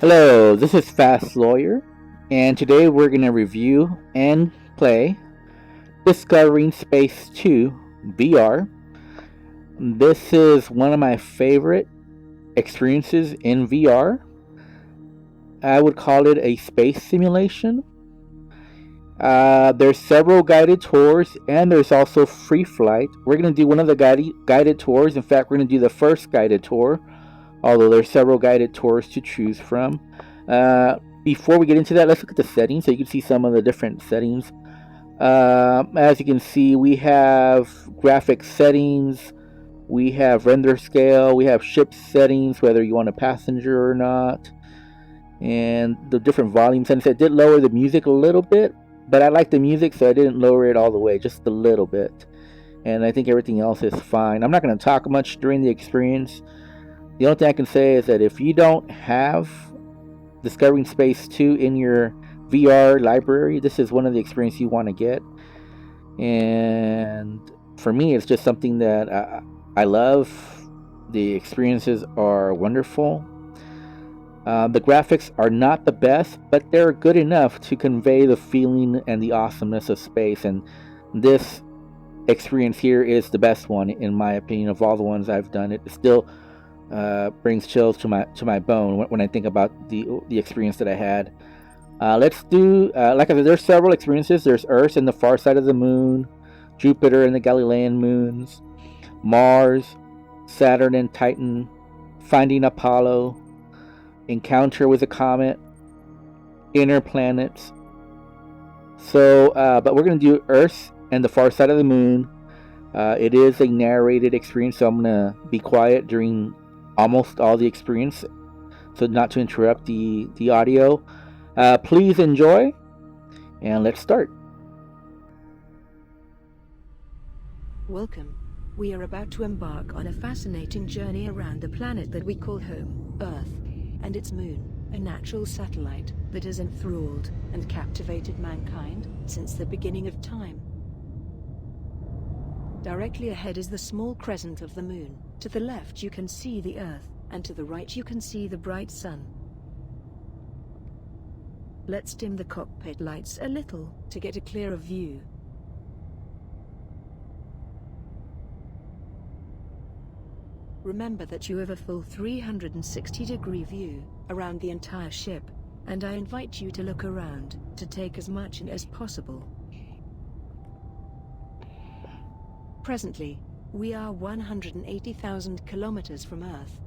Hello, this is Fast Lawyer, and today we're going to review and play Discovering Space 2 VR. This is one of my favorite experiences in VR. I would call it a space simulation. There's several guided tours, and there's also free flight. We're going to do one of the guided tours. In fact, we're going to do the first guided tour, although there's several guided tours to choose from. Before we get into that, let's look at the settings so you can see some of the different settings. As you can see, we have graphic settings, we have render scale, we have ship settings, whether you want a passenger or not, and the different volume settings. I did lower the music a little bit, but I like the music, so I didn't lower it all the way, just a little bit. And I think everything else is fine. I'm not going to talk much during the experience. The only thing I can say is that if you don't have Discovering Space 2 in your VR library, this is one of the experiences you want to get. And for me, it's just something that I love. The experiences are wonderful. The graphics are not the best, but they're good enough to convey the feeling and the awesomeness of space. And this experience here is the best one, in my opinion, of all the ones I've done. It still brings chills to my bone when I think about the experience that I had. Let's do, like I said, there's several experiences. There's Earth and the far side of the moon, Jupiter and the Galilean moons, Mars, Saturn and Titan, Finding Apollo, Encounter with a Comet, Inner Planets. So, but we're going to do Earth and the far side of the moon. It is a narrated experience, so I'm going to be quiet during almost all the experience, so not to interrupt the audio. Please enjoy, and let's start. Welcome. We are about to embark on a fascinating journey around the planet that we call home, Earth, and its moon, a natural satellite that has enthralled and captivated mankind since the beginning of time. Directly ahead is the small crescent of the moon. To the left you can see the Earth, and to the right you can see the bright sun. Let's dim the cockpit lights a little to get a clearer view. Remember that you have a full 360-degree view around the entire ship, and I invite you to look around to take as much in as possible. Presently, we are 180,000 kilometers from Earth.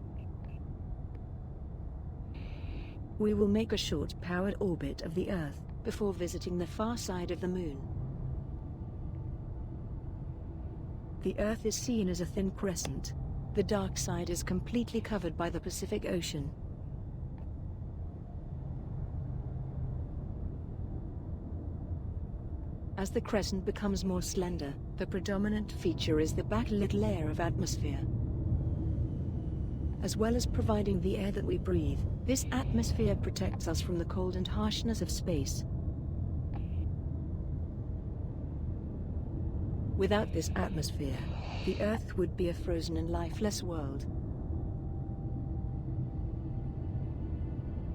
We will make a short powered orbit of the Earth before visiting the far side of the moon. The Earth is seen as a thin crescent. The dark side is completely covered by the Pacific Ocean. As the crescent becomes more slender, the predominant feature is the backlit layer of atmosphere. As well as providing the air that we breathe, this atmosphere protects us from the cold and harshness of space. Without this atmosphere, the Earth would be a frozen and lifeless world.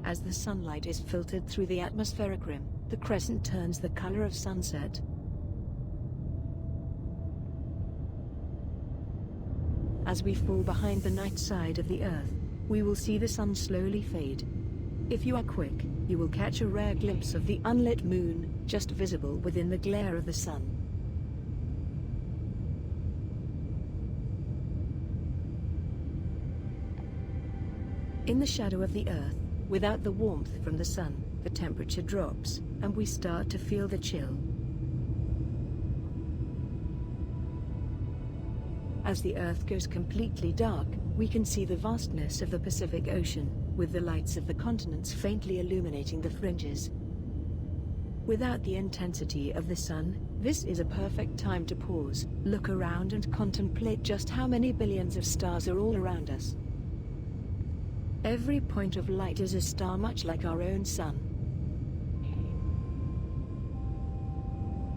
As the sunlight is filtered through the atmospheric rim, the crescent turns the color of sunset. As we fall behind the night side of the Earth, we will see the sun slowly fade. If you are quick, you will catch a rare glimpse of the unlit moon, just visible within the glare of the sun. In the shadow of the Earth, without the warmth from the sun, the temperature drops, and we start to feel the chill. As the Earth goes completely dark, we can see the vastness of the Pacific Ocean, with the lights of the continents faintly illuminating the fringes. Without the intensity of the sun, this is a perfect time to pause, look around and contemplate just how many billions of stars are all around us. Every point of light is a star, much like our own sun.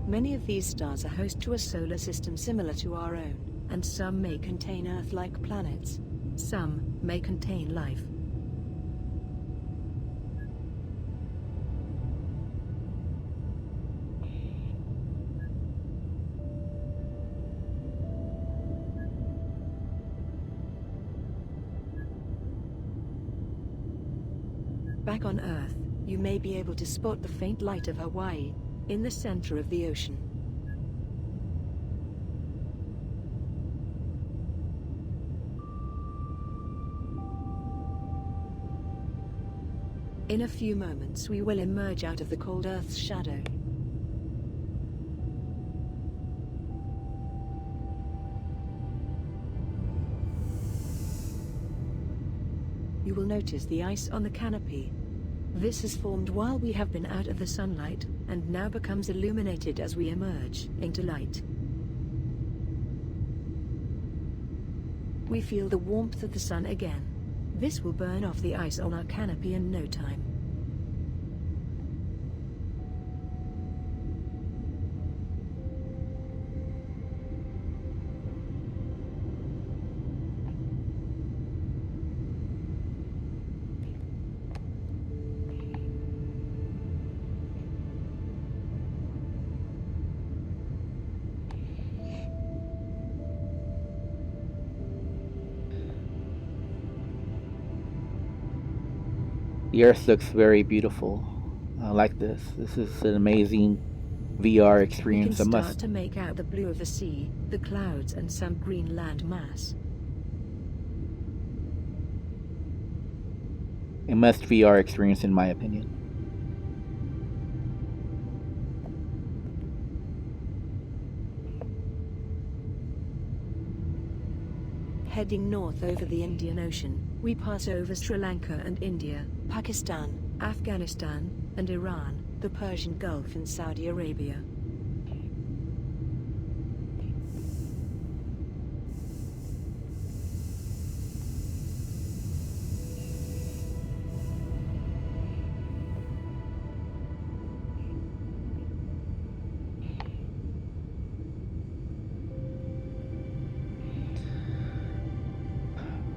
Many of these stars are host to a solar system similar to our own, and some may contain Earth-like planets. Some may contain life. Back on Earth, you may be able to spot the faint light of Hawaii, in the center of the ocean. In a few moments we will emerge out of the cold Earth's shadow. You will notice the ice on the canopy. This has formed while we have been out of the sunlight, and now becomes illuminated as we emerge into light. We feel the warmth of the sun again. This will burn off the ice on our canopy in no time. The Earth looks very beautiful. I like this. This is an amazing VR We can experience. start to make out the blue of the sea, the clouds, and some green land mass. A must VR experience, in my opinion. Heading north over the Indian Ocean, we pass over Sri Lanka and India, Pakistan, Afghanistan, and Iran, the Persian Gulf and Saudi Arabia.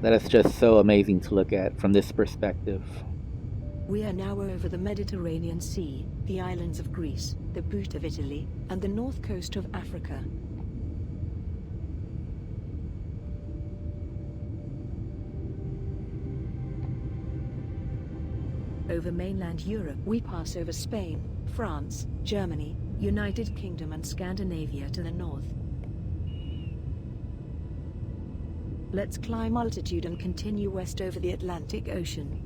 That is just so amazing to look at from this perspective. We are now over the Mediterranean Sea, the islands of Greece, the boot of Italy, and the north coast of Africa. Over mainland Europe, we pass over Spain, France, Germany, United Kingdom, and Scandinavia to the north. Let's climb altitude and continue west over the Atlantic Ocean.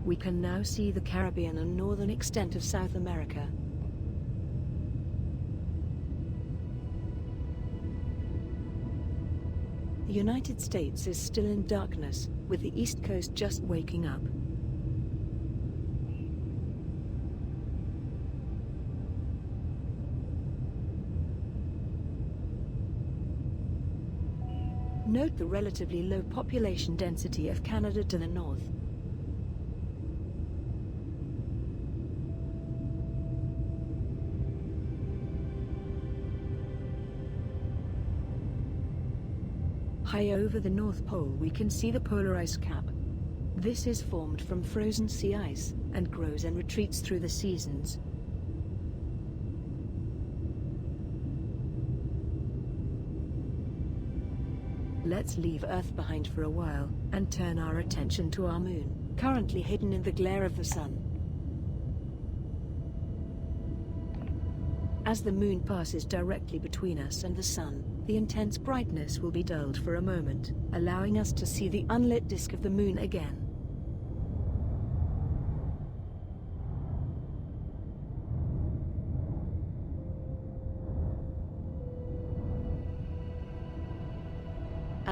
We can now see the Caribbean and northern extent of South America. The United States is still in darkness, with the East Coast just waking up. Note the relatively low population density of Canada to the north. High over the North Pole we can see the polar ice cap. This is formed from frozen sea ice, and grows and retreats through the seasons. Let's leave Earth behind for a while, and turn our attention to our moon, currently hidden in the glare of the sun. As the moon passes directly between us and the sun, the intense brightness will be dulled for a moment, allowing us to see the unlit disk of the moon again.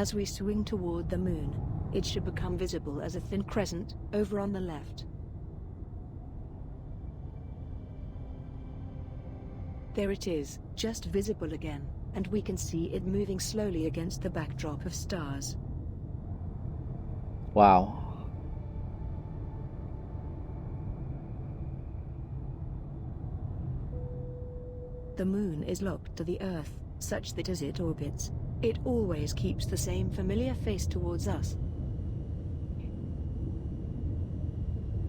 As we swing toward the moon, it should become visible as a thin crescent, over on the left. There it is, just visible again, and we can see it moving slowly against the backdrop of stars. Wow. The moon is locked to the Earth, such that as it orbits, it always keeps the same familiar face towards us.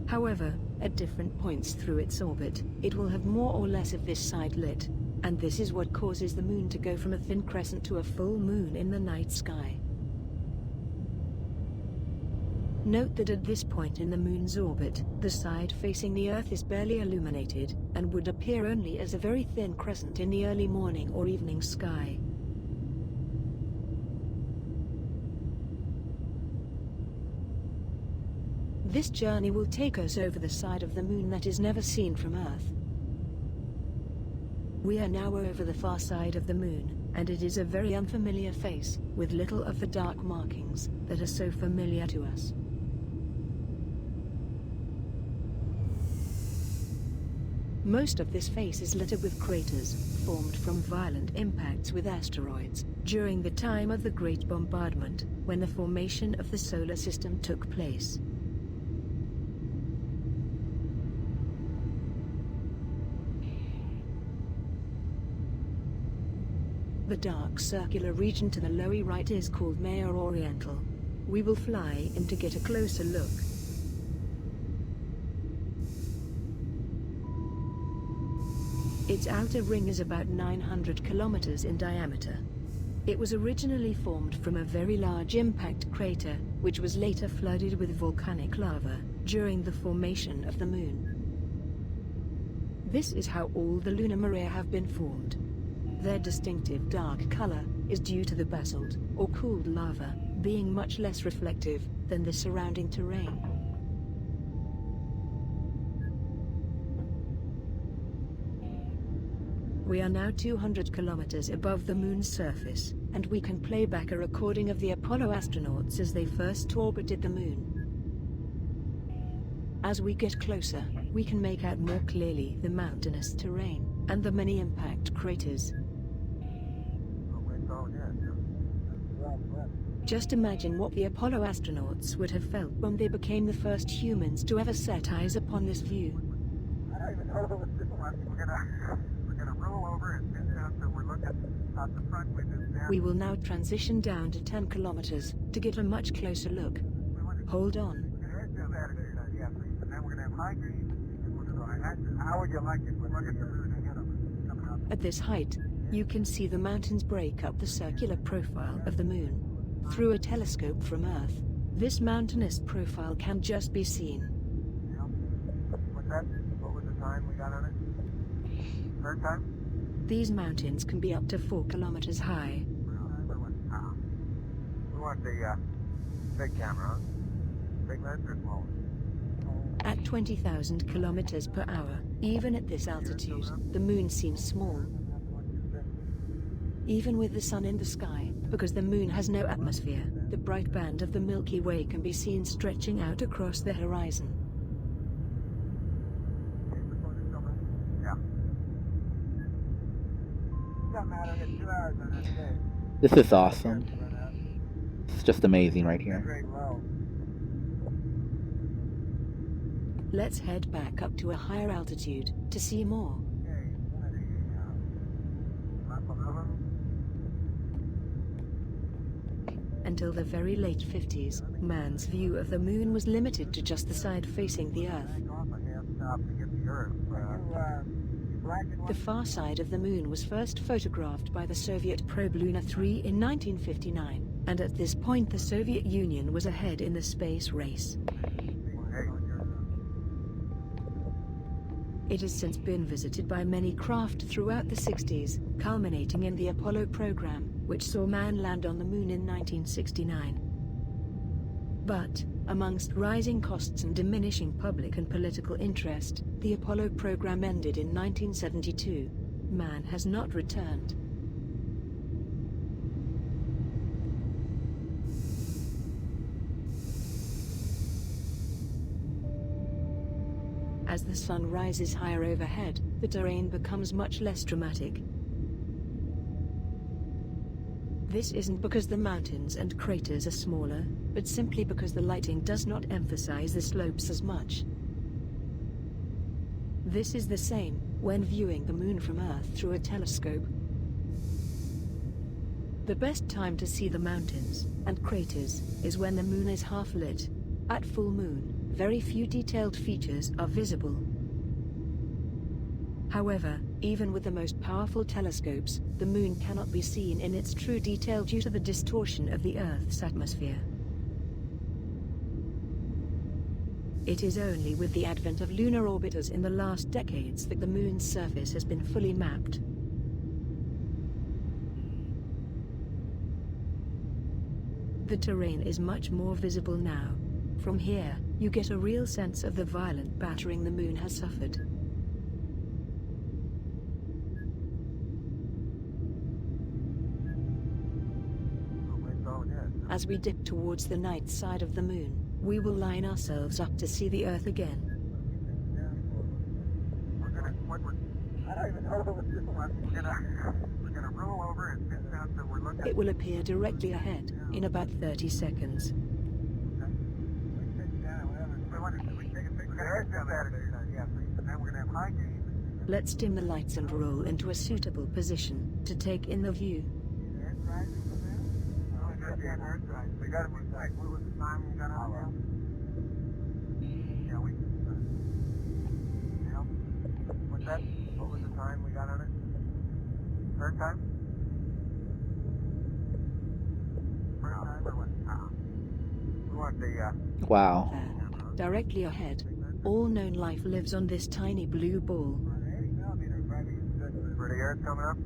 However, at different points through its orbit, it will have more or less of this side lit. And this is what causes the moon to go from a thin crescent to a full moon in the night sky. Note that at this point in the moon's orbit, the side facing the Earth is barely illuminated, and would appear only as a very thin crescent in the early morning or evening sky. This journey will take us over the side of the moon that is never seen from Earth. We are now over the far side of the moon, and it is a very unfamiliar face, with little of the dark markings that are so familiar to us. Most of this face is littered with craters, formed from violent impacts with asteroids, during the time of the Great Bombardment, when the formation of the solar system took place. The dark circular region to the lower right is called Mare Oriental. We will fly in to get a closer look. Its outer ring is about 900 kilometers in diameter. It was originally formed from a very large impact crater, which was later flooded with volcanic lava during the formation of the moon. This is how all the lunar mare have been formed. Their distinctive dark color is due to the basalt, or cooled lava, being much less reflective than the surrounding terrain. We are now 200 kilometers above the moon's surface, and we can play back a recording of the Apollo astronauts as they first orbited the moon. As we get closer, we can make out more clearly the mountainous terrain and the many impact craters. Just imagine what the Apollo astronauts would have felt when they became the first humans to ever set eyes upon this view. I don't even know what this one. We're gonna roll over and sit down so we're looking out the front windows down. We will now transition down to 10 kilometers to get a much closer look. Hold on. Yeah, please. And then we're gonna have high green and we're gonna how would you like it? We're looking at the moon ahead of us coming up. At this height, you can see the mountains break up the circular profile of the moon. Through a telescope from Earth, this mountainous profile can just be seen. Yeah. What's that? What was the time we got on it? Third time? These mountains can be up to 4 kilometers high. We want the big camera, huh? Big lens or small? At 20,000 kilometers per hour, even at this altitude, the moon seems small. Even with the sun in the sky, because the moon has no atmosphere, the bright band of the Milky Way can be seen stretching out across the horizon. Yeah. Doesn't matter, it's 2 hours on that day. This is awesome. It's just amazing right here. Great low. Let's head back up to a higher altitude to see more. Okay, map above them. Until the very late 50s, man's view of the moon was limited to just the side facing the Earth. The far side of the moon was first photographed by the Soviet probe Luna 3 in 1959, and at this point the Soviet Union was ahead in the space race. It has since been visited by many craft throughout the 60s, culminating in the Apollo program, which saw man land on the moon in 1969. But, amongst rising costs and diminishing public and political interest, the Apollo program ended in 1972. Man has not returned. As the sun rises higher overhead, the terrain becomes much less dramatic. This isn't because the mountains and craters are smaller, but simply because the lighting does not emphasize the slopes as much. This is the same when viewing the moon from Earth through a telescope. The best time to see the mountains and craters is when the moon is half lit. At full moon, very few detailed features are visible. However, Even with the most powerful telescopes, the moon cannot be seen in its true detail due to the distortion of the Earth's atmosphere. It is only with the advent of lunar orbiters in the last decades that the moon's surface has been fully mapped. The terrain is much more visible now. From here, you get a real sense of the violent battering the moon has suffered. As we dip towards the night side of the moon, we will line ourselves up to see the Earth again. It will appear directly ahead, in about 30 seconds. Let's dim the lights and roll into a suitable position to take in the view. What was the time we got on it? Third time? First time or what? We want the, Wow. There, directly ahead, all known life lives on this tiny blue ball. Where the Earth coming up?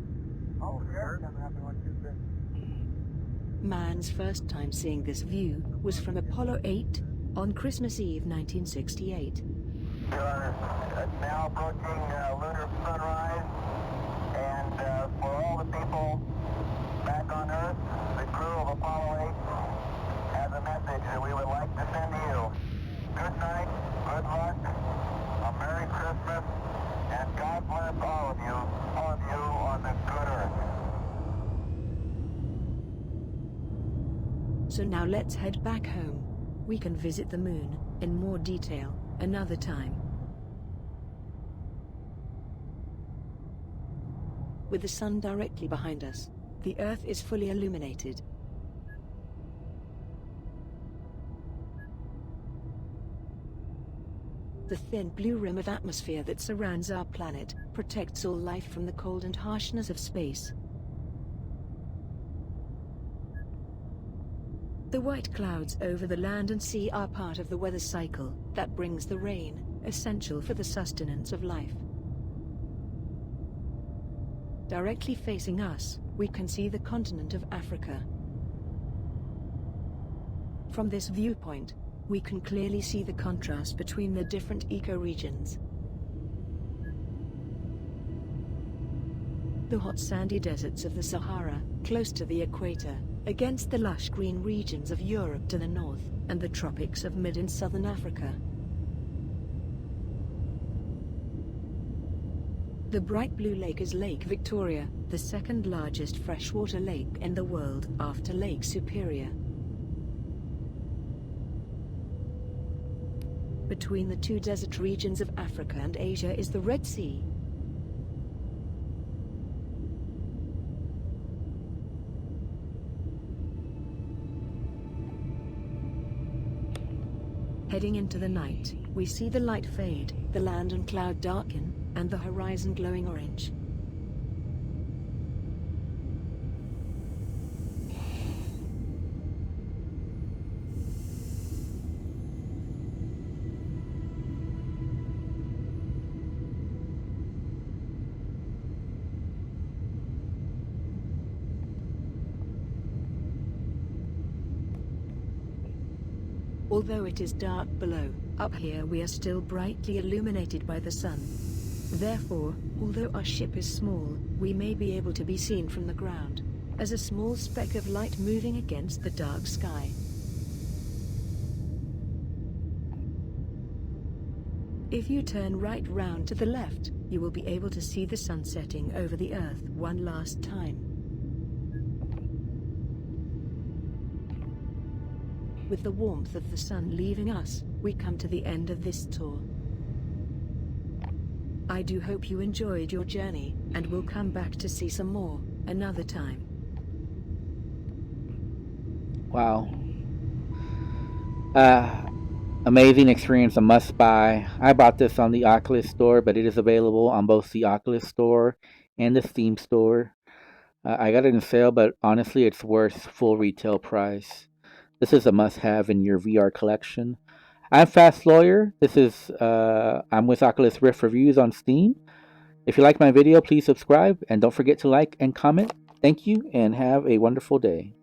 Oh, the Earth coming up in what you said. Man's first time seeing this view was from Apollo 8 on Christmas Eve 1968. We are now approaching lunar sunrise, and for all the people back on Earth, the crew of Apollo 8 has a message that we would like to send to you. Good night, good luck, a Merry Christmas, and God bless all of you on the good Earth. So now let's head back home. We can visit the moon in more detail another time. With the sun directly behind us, the Earth is fully illuminated. The thin blue rim of atmosphere that surrounds our planet protects all life from the cold and harshness of space. The white clouds over the land and sea are part of the weather cycle that brings the rain, essential for the sustenance of life. Directly facing us, we can see the continent of Africa. From this viewpoint, we can clearly see the contrast between the different ecoregions. The hot sandy deserts of the Sahara, close to the equator, against the lush green regions of Europe to the north, and the tropics of mid and southern Africa. The bright blue lake is Lake Victoria, the second largest freshwater lake in the world after Lake Superior. Between the two desert regions of Africa and Asia is the Red Sea. Heading into the night, we see the light fade, the land and cloud darken, and the horizon glowing orange. Although it is dark below, up here we are still brightly illuminated by the sun. Therefore, although our ship is small, we may be able to be seen from the ground, as a small speck of light moving against the dark sky. If you turn right round to the left, you will be able to see the sun setting over the Earth one last time. With the warmth of the sun leaving us, we come to the end of this tour. I do hope you enjoyed your journey, and will come back to see some more, another time. Wow. Amazing experience, a must buy. I bought this on the Oculus Store, but it is available on both the Oculus Store and the Steam Store. I got it in sale, but honestly, it's worth full retail price. This is a must have in your VR collection. I'm Fast Lawyer. I'm with Oculus Rift Reviews on Steam. If you like my video, please subscribe and don't forget to like and comment. Thank you and have a wonderful day.